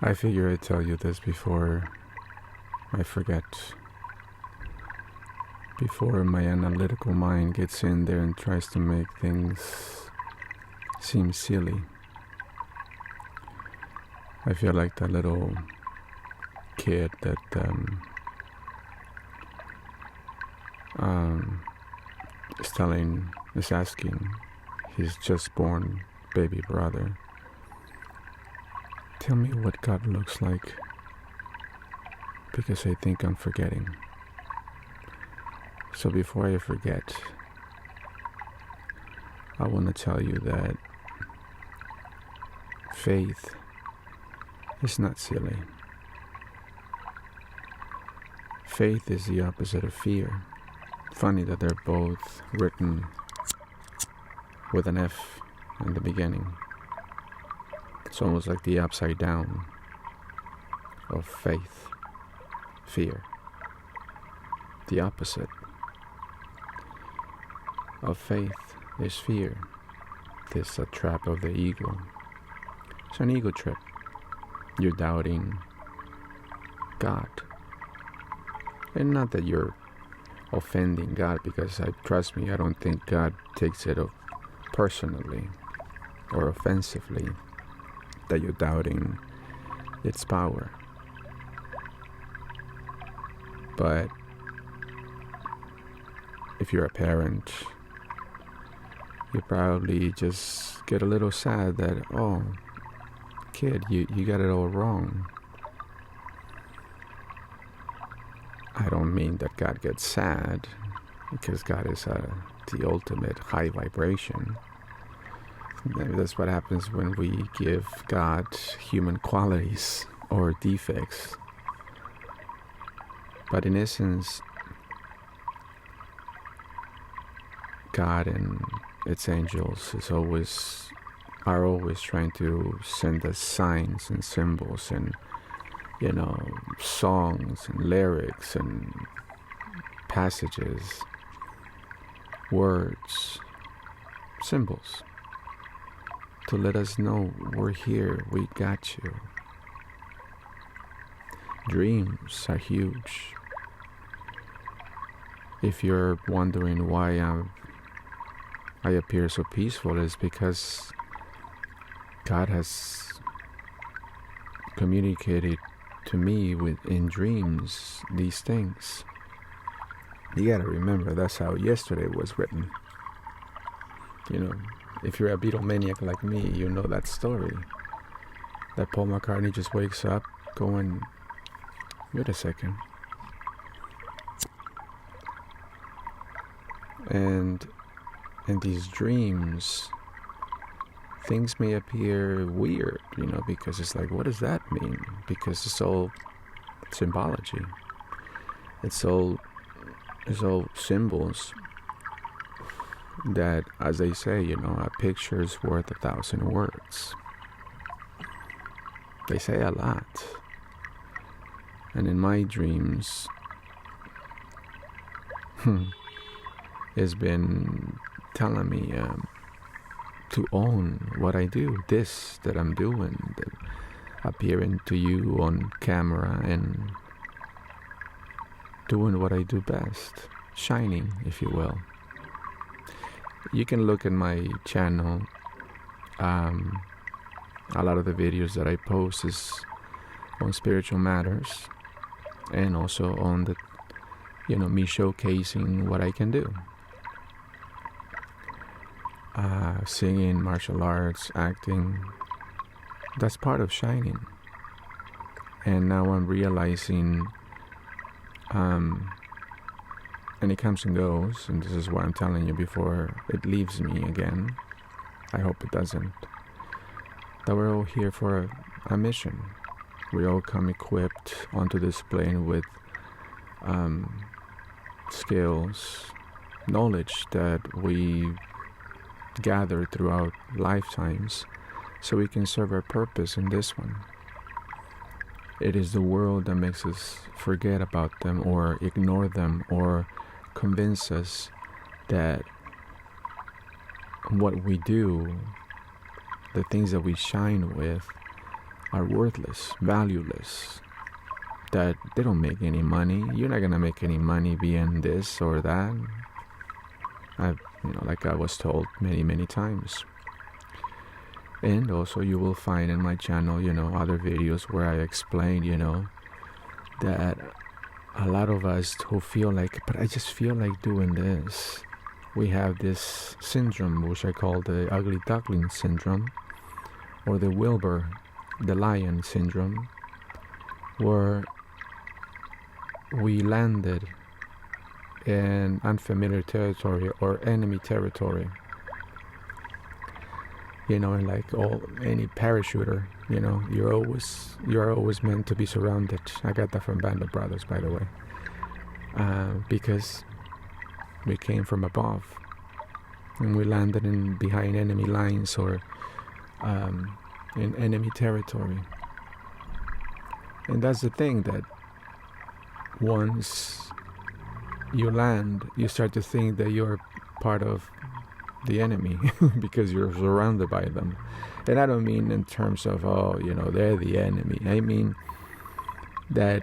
I figure I'd tell you this before I forget. Before my analytical mind gets in there and tries to make things seem silly. I feel like that little kid that is asking his just born baby brother, tell me what God looks like, because I think I'm forgetting. So before I forget, I want to tell you that faith is not silly. Faith is the opposite of fear. Funny that they're both written with an F in the beginning. It's almost like the upside down of faith, fear. The opposite of faith is fear. This is a trap of the ego. It's an ego trip. You're doubting God. And not that you're offending God, because trust me, I don't think God takes it personally or offensively that you're doubting its power. But if you're a parent, you probably just get a little sad that, oh, kid, you got it all wrong. I don't mean that God gets sad, because God is the ultimate high vibration. That's what happens when we give God human qualities or defects. But in essence, God and its angels are always trying to send us signs and symbols and, songs and lyrics and passages, words, symbols, to let us know we're here, we got you. Dreams are huge. If you're wondering why I appear so peaceful, is because God has communicated to me in dreams these things. You gotta remember, that's how yesterday was written. If you're a Beatlemaniac like me, you know that story. That Paul McCartney just wakes up going, wait a second. And in these dreams, things may appear weird, because it's like, what does that mean? Because it's all symbology. It's all symbols that, as they say, a picture is worth 1,000 words. They say a lot. And in my dreams, it's been telling me to own what I do, this that I'm doing, that appearing to you on camera and doing what I do best, shining, if you will. You can look at my channel. A lot of the videos that I post is on spiritual matters, and also on the, me showcasing what I can do. Singing, martial arts, acting, that's part of shining. And now I'm realizing, and it comes and goes, and this is what I'm telling you before it leaves me again. I hope it doesn't. That we're all here for a mission. We all come equipped onto this plane with skills, knowledge that we gather throughout lifetimes, so we can serve our purpose in this one. It is the world that makes us forget about them or ignore them or convince us that what we do, the things that we shine with, are worthless, valueless, that they don't make any money. You're not gonna make any money being this or that. Like I was told many times. And also you will find in my channel, other videos where I explain, that a lot of us who feel like, but I just feel like doing this. We have this syndrome, which I call the ugly duckling syndrome, or the Wilbur, the lion syndrome, where we landed in unfamiliar territory or enemy territory. And like any parachuter, you're always meant to be surrounded. I got that from Band of Brothers, by the way, because we came from above and we landed behind enemy lines or in enemy territory. And that's the thing, that once you land, you start to think that you're part of the enemy because you're surrounded by them. And I don't mean in terms of, they're the enemy. I mean that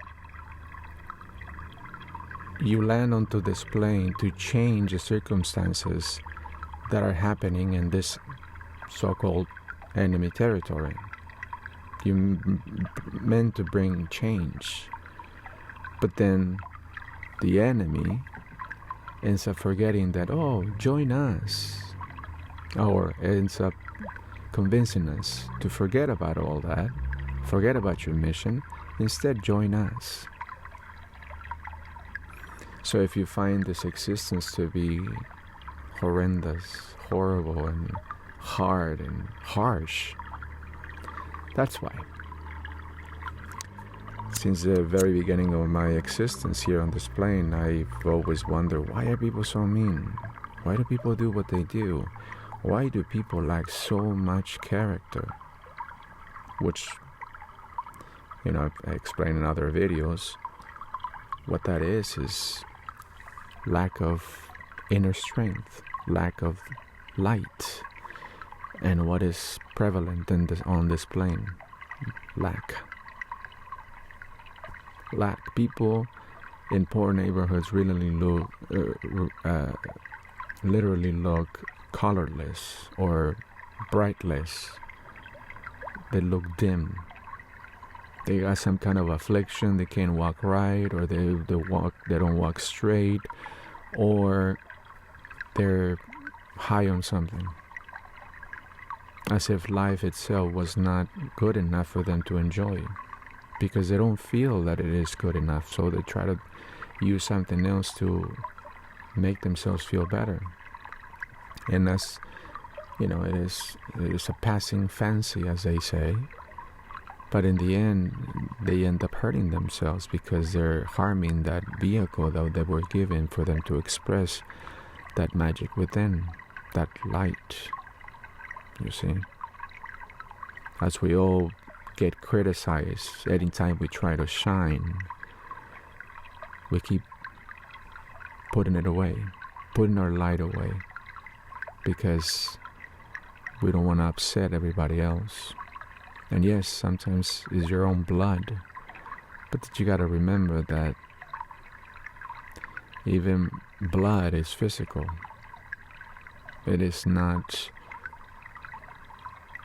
you land onto this plane to change the circumstances that are happening in this so-called enemy territory. You're meant to bring change. But then the enemy ends up forgetting that, join us. Or ends up convincing us to forget about all that, forget about your mission, instead join us. So if you find this existence to be horrendous, horrible, and hard and harsh, that's why. Since the very beginning of my existence here on this plane, I've always wondered, why are people so mean? Why do people do what they do? Why do people lack so much character? Which, I explain in other videos. What that is lack of inner strength, lack of light. And what is prevalent on this plane? Lack. People in poor neighborhoods literally look colorless or brightless. They look dim. They got some kind of affliction. They can't walk right, or they don't walk straight, or they're high on something, as if life itself was not good enough for them to enjoy, because they don't feel that it is good enough, so they try to use something else to make themselves feel better. And that's, it is a passing fancy, as they say. But in the end, they end up hurting themselves because they're harming that vehicle that they were given for them to express that magic within, that light. You see? As we all get criticized anytime we try to shine, we keep putting it away, putting our light away, because we don't want to upset everybody else. And yes, sometimes it's your own blood, but you got to remember that even blood is physical. It is not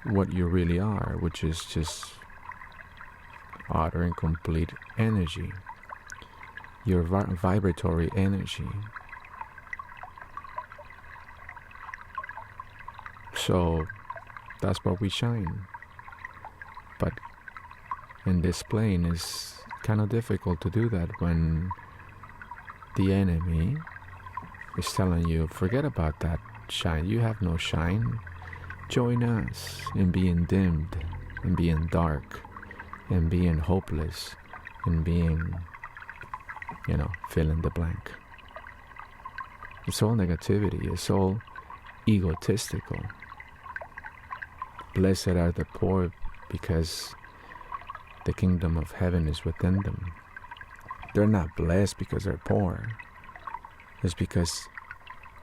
what you really are, which is just utter and complete energy, your vibratory energy. So that's what we shine. But in this plane, it's kind of difficult to do that when the enemy is telling you, forget about that shine. You have no shine. Join us in being dimmed, in being dark, in being hopeless, in being, fill in the blank. It's all negativity. It's all egotistical. Blessed are the poor because the kingdom of heaven is within them. They're not blessed because they're poor. It's because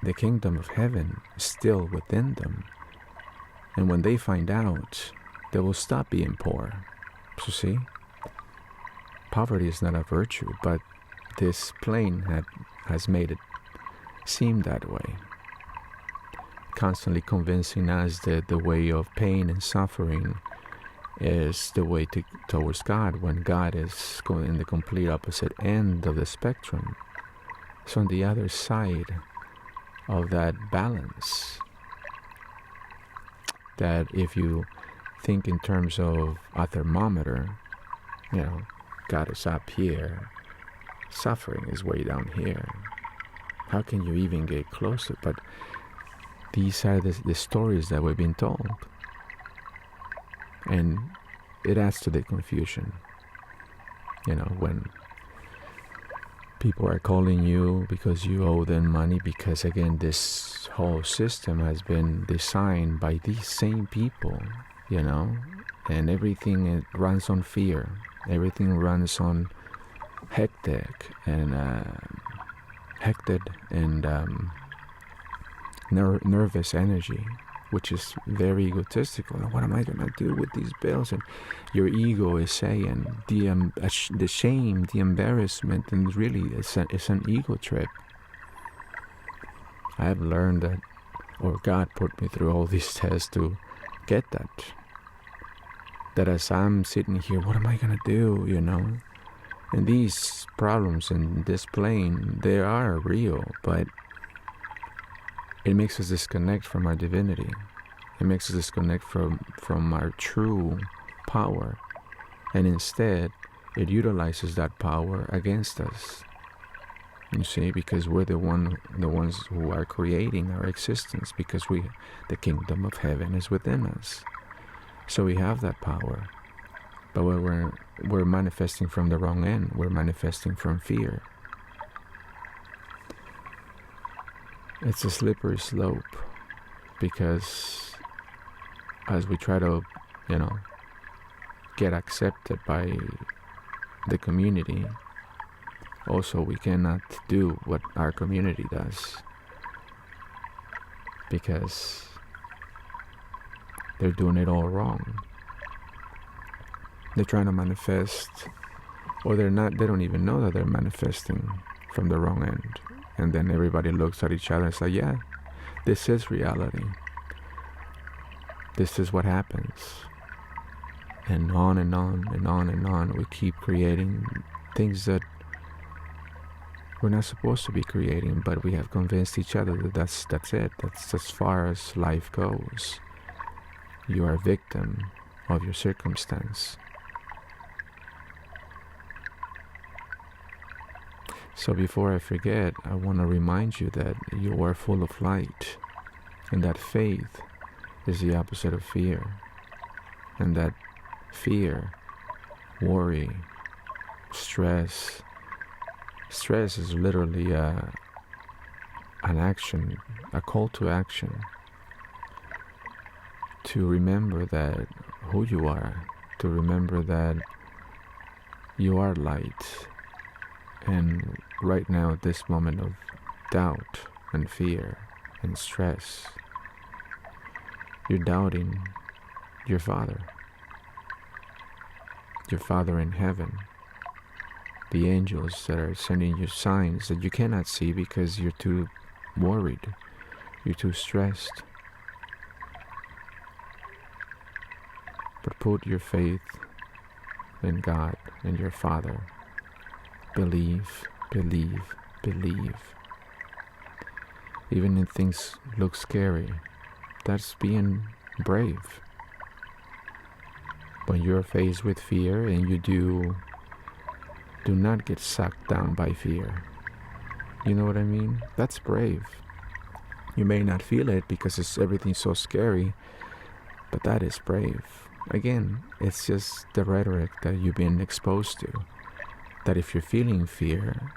the kingdom of heaven is still within them. And when they find out, they will stop being poor. So see, poverty is not a virtue, but this plane has made it seem that way, constantly convincing us that the way of pain and suffering is the way towards God, when God is going in the complete opposite end of the spectrum. So on the other side of that balance, that if you think in terms of a thermometer, God is up here, suffering is way down here. How can you even get closer? But these are the stories that we've been told. And it adds to the confusion. When people are calling you because you owe them money, because again, this whole system has been designed by these same people, and everything runs on fear. Everything runs on hectic and nervous energy, which is very egotistical. What am I going to do with these bills? And your ego is saying the shame, the embarrassment, and really it's an ego trip. I have learned that, or God put me through all these tests to get that as I'm sitting here, what am I going to do, And these problems in this plane, they are real, but it makes us disconnect from our divinity. It makes us disconnect from our true power. And instead, it utilizes that power against us. You see, because we're the ones who are creating our existence, because the kingdom of heaven is within us. So we have that power. But we're manifesting from the wrong end. We're manifesting from fear. It's a slippery slope, because as we try to, get accepted by the community, also we cannot do what our community does, because they're doing it all wrong. They're trying to manifest, or they don't even know that they're manifesting from the wrong end. And then everybody looks at each other and says, yeah, this is reality. This is what happens. And on and on and on and on. We keep creating things that we're not supposed to be creating, but we have convinced each other that that's it. That's as far as life goes. You are a victim of your circumstance. So before I forget, I want to remind you that you are full of light, and that faith is the opposite of fear, and that fear, worry, stress is literally an action, a call to action, to remember that who you are, to remember that you are light. And right now, at this moment of doubt and fear and stress, you're doubting your Father in heaven, the angels that are sending you signs that you cannot see because you're too worried, you're too stressed. But put your faith in God and your Father. Believe, believe, believe. Even if things look scary, that's being brave. When you're faced with fear and you do not get sucked down by fear. You know what I mean? That's brave. You may not feel it because everything's so scary, but that is brave. Again, it's just the rhetoric that you've been exposed to. That if you're feeling fear,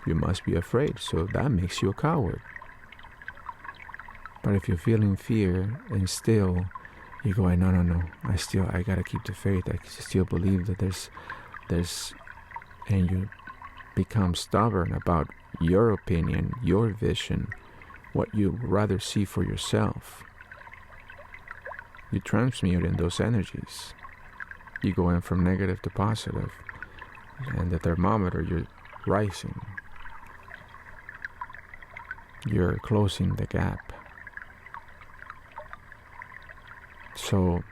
you must be afraid, so that makes you a coward. But if you're feeling fear and still you go, no, I gotta keep the faith, I still believe that there's, and you become stubborn about your opinion, your vision, what you rather see for yourself. You transmute in those energies. You go in from negative to positive, and the thermometer, you're rising. You're closing the gap. So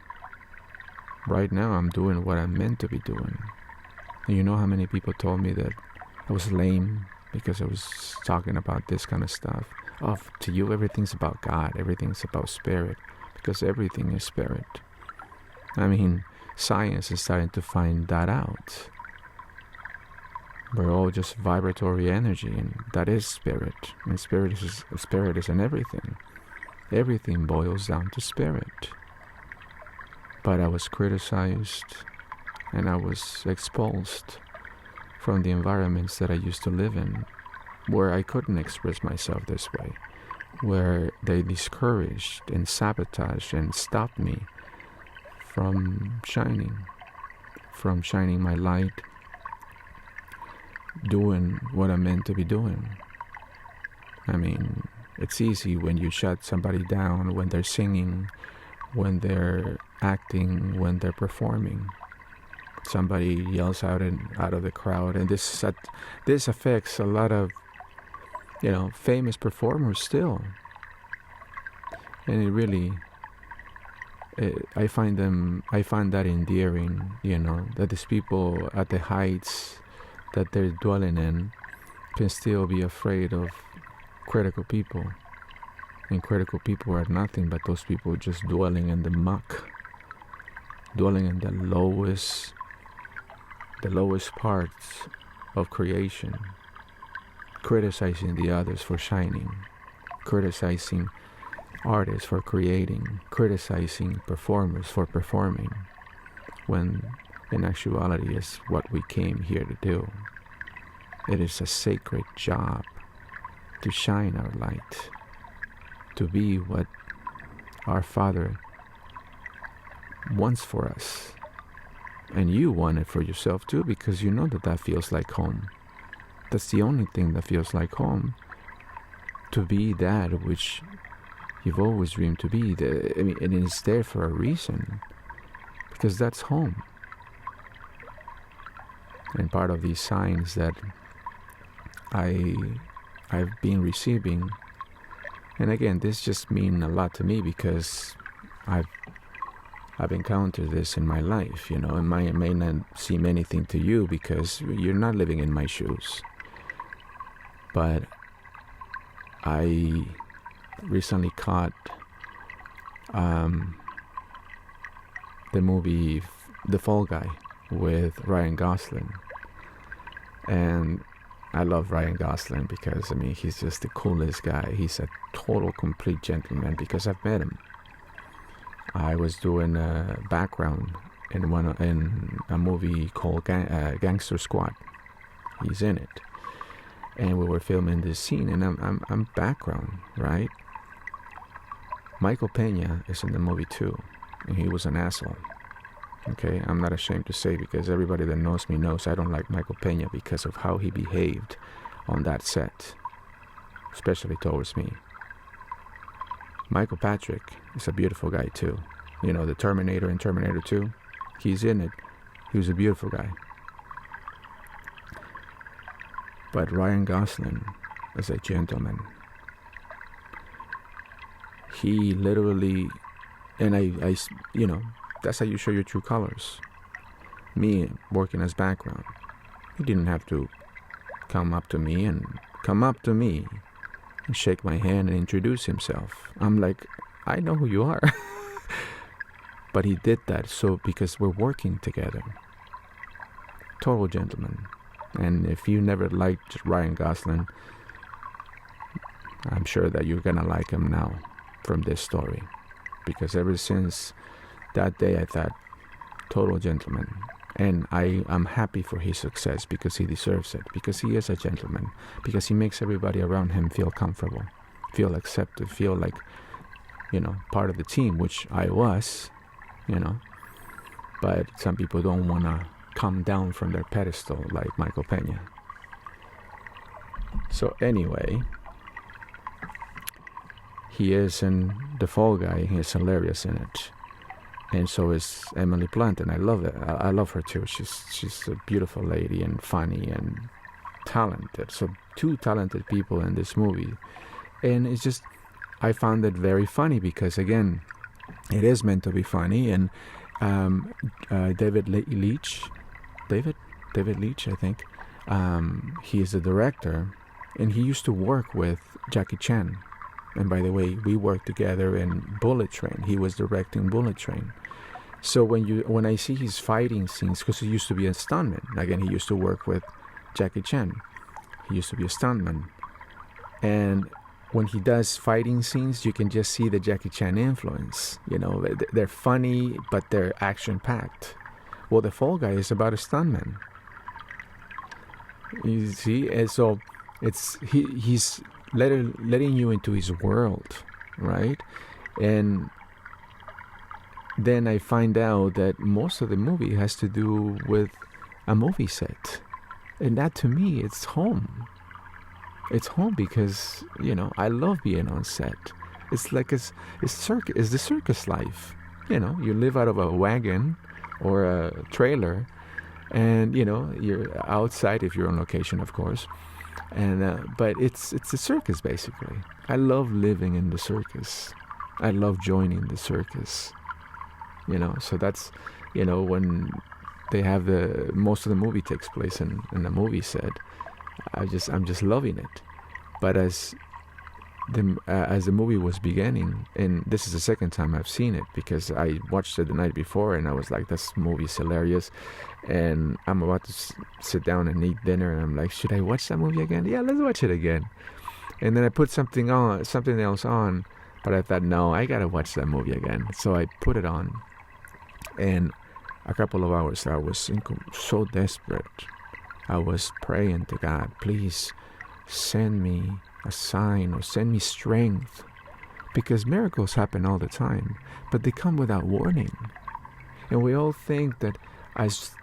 right now I'm doing what I'm meant to be doing. And you know how many people told me that I was lame because I was talking about this kind of stuff? Oh, to you everything's about God, everything's about spirit, because everything is spirit. I mean, science is starting to find that out. We're all just vibratory energy, and that is spirit. And spirit is in everything. Everything boils down to spirit. But I was criticized, and I was expulsed from the environments that I used to live in, where I couldn't express myself this way, where they discouraged and sabotaged and stopped me from shining my light, doing what I'm meant to be doing. I mean, it's easy when you shut somebody down, when they're singing, when they're acting, when they're performing. Somebody yells out of the crowd, and this affects a lot of, famous performers still. And it really, I find that endearing, that these people at the heights that they're dwelling in can still be afraid of critical people. And critical people are nothing but those people just dwelling in the muck, dwelling in the lowest parts of creation, criticizing the others for shining, criticizing artists for creating, criticizing performers for performing, when in actuality is what we came here to do. It is a sacred job to shine our light, to be what our Father wants for us. And you want it for yourself too, because you know that feels like home. That's the only thing that feels like home. To be that which you've always dreamed to be. And it's there for a reason, because that's home. And part of these signs that I've been receiving, and again, this just means a lot to me because I've encountered this in my life, It may not seem anything to you because you're not living in my shoes. But I recently caught the movie The Fall Guy with Ryan Gosling. And I love Ryan Gosling because, he's just the coolest guy. He's a total, complete gentleman because I've met him. I was doing a background in a movie called Gangster Squad. He's in it, and we were filming this scene, and I'm background, right? Michael Peña is in the movie too, and he was an asshole. Okay, I'm not ashamed to say, because everybody that knows me knows I don't like Michael Peña because of how he behaved on that set, especially towards me. Michael Patrick is a beautiful guy too. The Terminator in Terminator 2, he's in it. He was a beautiful guy. But Ryan Gosling is a gentleman. He literally, and I that's how you show your true colors. Me working as background, he didn't have to come up to me and shake my hand and introduce himself. I'm like, I know who you are. But he did that because we're working together. Total gentleman. And if you never liked Ryan Gosling, I'm sure that you're gonna like him now from this story. Because ever since that day, I thought, total gentleman. And I'm happy for his success because he deserves it. Because he is a gentleman. Because he makes everybody around him feel comfortable, feel accepted, feel like, part of the team, which I was, But some people don't want to come down from their pedestal like Michael Peña. So anyway, he is in The Fall Guy. He is hilarious in it. and so is Emily Blunt, and I love it. I love her too. She's a beautiful lady and funny and talented. So two talented people in this movie, and it's just I found it very funny because again, it is meant to be funny. And David Leitch, I think, he is the director, and he used to work with Jackie Chan. And by the way, we worked together in Bullet Train. He was directing Bullet Train. So when I see his fighting scenes, because he used to be a stuntman. Again, he used to work with Jackie Chan. He used to be a stuntman. And when he does fighting scenes, you can just see the Jackie Chan influence. You know, they're funny, but they're action-packed. Well, The Fall Guy is about a stuntman. You see? And so he's letting you into his world, right? And then I find out that most of the movie has to do with a movie set. And that to me, it's home. It's home because, you know, I love being on set. It's like it's the circus life. You know, you live out of a wagon or a trailer, and, you know, you're outside if you're on location, of course. And but it's a circus basically. I love living in the circus. I love joining the circus. You know, so that's, you know, when they have most of the movie takes place in the movie set. I'm just loving it. But as the movie was beginning, and this is the second time I've seen it because I watched it the night before and I was like, this movie's hilarious, and I'm about to sit down and eat dinner, and I'm like, should I watch that movie again? Yeah, let's watch it again. And then I put something else on, but I thought, no, I gotta watch that movie again. So I put it on, and a couple of hours I was so desperate. I was praying to God, please send me a sign or send me strength, because miracles happen all the time, but they come without warning. And we all think that as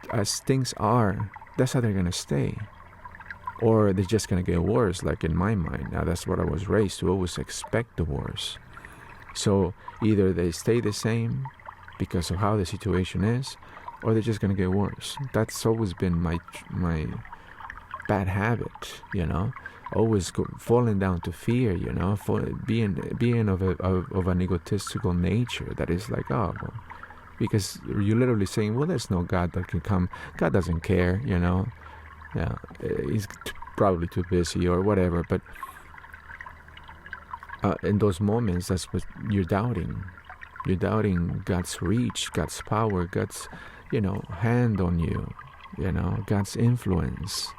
things are, that's how they're going to stay, or they're just going to get worse, like in my mind. Now that's what I was raised to always expect the worst. So either they stay the same because of how the situation is, or they're just going to get worse. That's always been my bad habit, you know. Always falling down to fear, you know, for being of an egotistical nature that is like, oh, well, because you're literally saying, well, there's no God that can come. God doesn't care, you know. Yeah, he's probably too busy or whatever. But in those moments, that's what you're doubting. You're doubting God's reach, God's power, God's, you know, hand on you, you know, God's influence.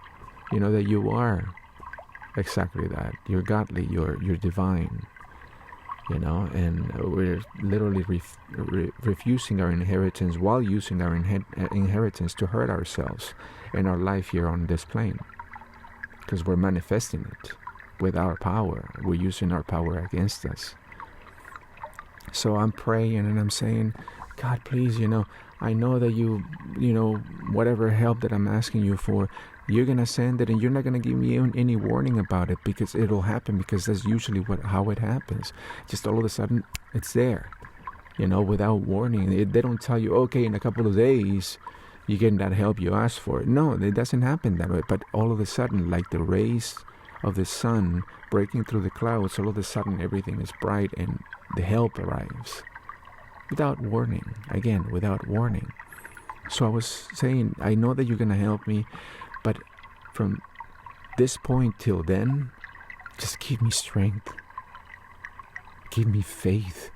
You know that you are exactly that. You're godly, you're divine, you know, and we're literally refusing our inheritance while using our inheritance to hurt ourselves in our life here on this plane, because we're manifesting it with our power. We're using our power against us. So I'm praying and I'm saying, God, please, you know, I know that you know, whatever help that I'm asking you for, you're going to send it, and you're not going to give me any warning about it, because it'll happen, because that's usually how it happens. Just all of a sudden, it's there, you know, without warning. They don't tell you, okay, in a couple of days, you're getting that help you asked for. No, it doesn't happen that way. But all of a sudden, like the rays of the sun breaking through the clouds, all of a sudden, everything is bright, and the help arrives. Without warning. Again, without warning. So I was saying, I know that you're going to help me, but from this point till then, just give me strength. Give me faith.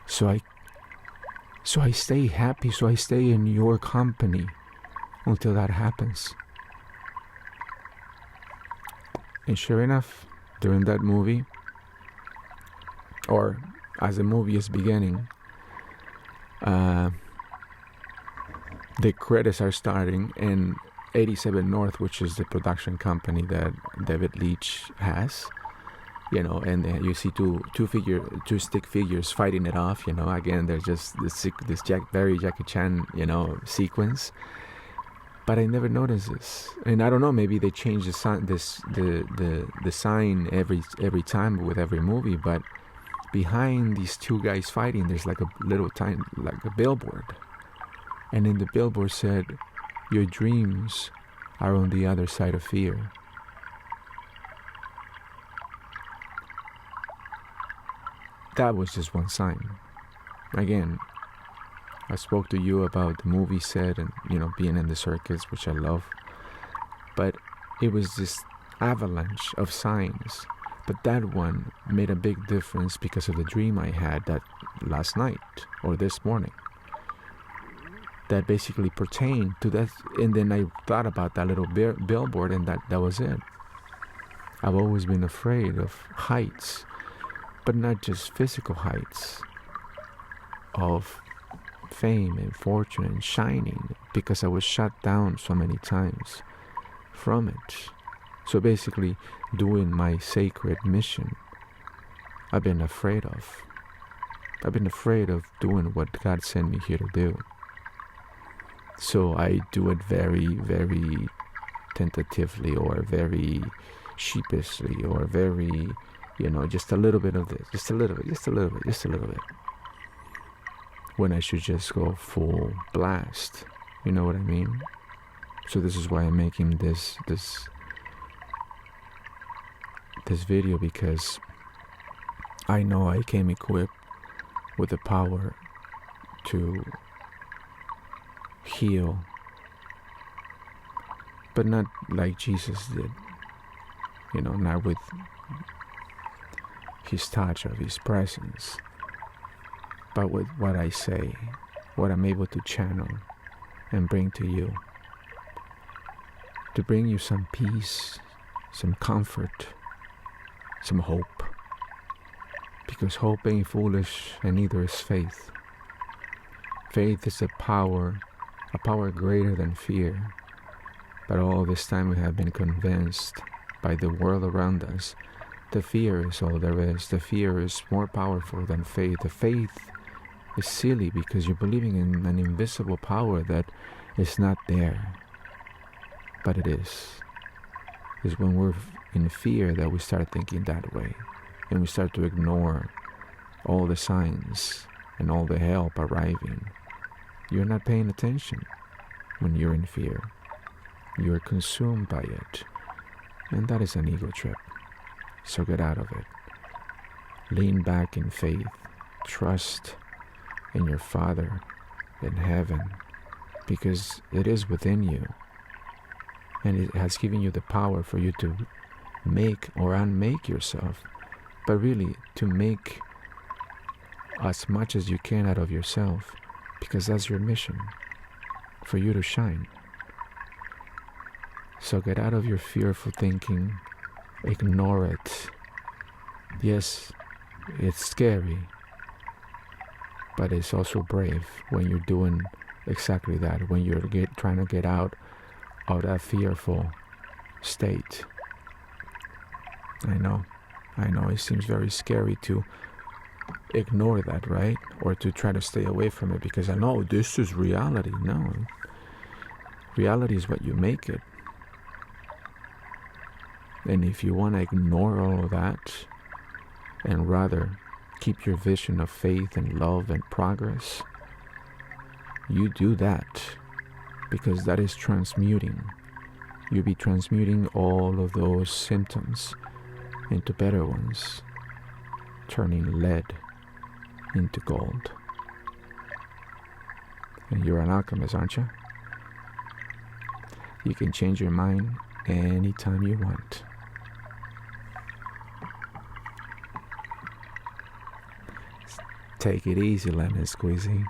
So I stay happy, so I stay in your company until that happens. And sure enough, during that movie, or as the movie is beginning, the credits are starting, and 87 North, which is the production company that David Leitch has, you know, and you see two stick figures fighting it off, you know. Again, there's just this very Jackie Chan, you know, sequence. But I never noticed this, and I don't know. Maybe they change the sign, the sign every time with every movie. But behind these two guys fighting, there's like a little tiny, like a billboard. And in the billboard said, your dreams are on the other side of fear. That was just one sign. Again, I spoke to you about the movie set and, being in the circus, which I love. But it was this avalanche of signs. But that one made a big difference because of the dream I had that last night or this morning. That basically pertained to that. And then I thought about that little billboard, and that was it. I've always been afraid of heights, but not just physical heights, of fame and fortune and shining, because I was shut down so many times from it. So basically, doing my sacred mission, I've been afraid of. I've been afraid of doing what God sent me here to do. So I do it very, very tentatively, or very sheepishly, or very, just a little bit of this, just a little bit. When I should just go full blast. You know what I mean? So this is why I'm making this video, because I know I came equipped with the power to heal, but not like Jesus did, not with his touch of his presence, but with what I say, what I'm able to channel and bring to you, to bring you some peace, some comfort, some hope, because hope ain't foolish, and neither is faith. Faith is a power greater than fear. But all this time we have been convinced by the world around us that fear is all there is. The fear is more powerful than faith. The faith is silly because you're believing in an invisible power that is not there, but it is. It's when we're in fear that we start thinking that way, and we start to ignore all the signs and all the help arriving. You're not paying attention when you're in fear. You're consumed by it, and that is an ego trip. So get out of it. Lean back in faith. Trust in your Father in heaven, because it is within you, and it has given you the power for you to make or unmake yourself, but really to make as much as you can out of yourself, because that's your mission, for you to shine. So get out of your fearful thinking. Ignore it. Yes, it's scary, but it's also brave when you're doing exactly that, when you're trying to get out of that fearful state. I know it seems very scary to ignore that, right? Or to try to stay away from it, because I know this is reality. No, reality is what you make it. And if you want to ignore all of that and rather keep your vision of faith and love and progress, you do that, because that is transmuting. You'll be transmuting all of those symptoms into better ones, turning lead into gold. And you're an alchemist, aren't you? You can change your mind anytime you want. Take it easy, lemon squeezy.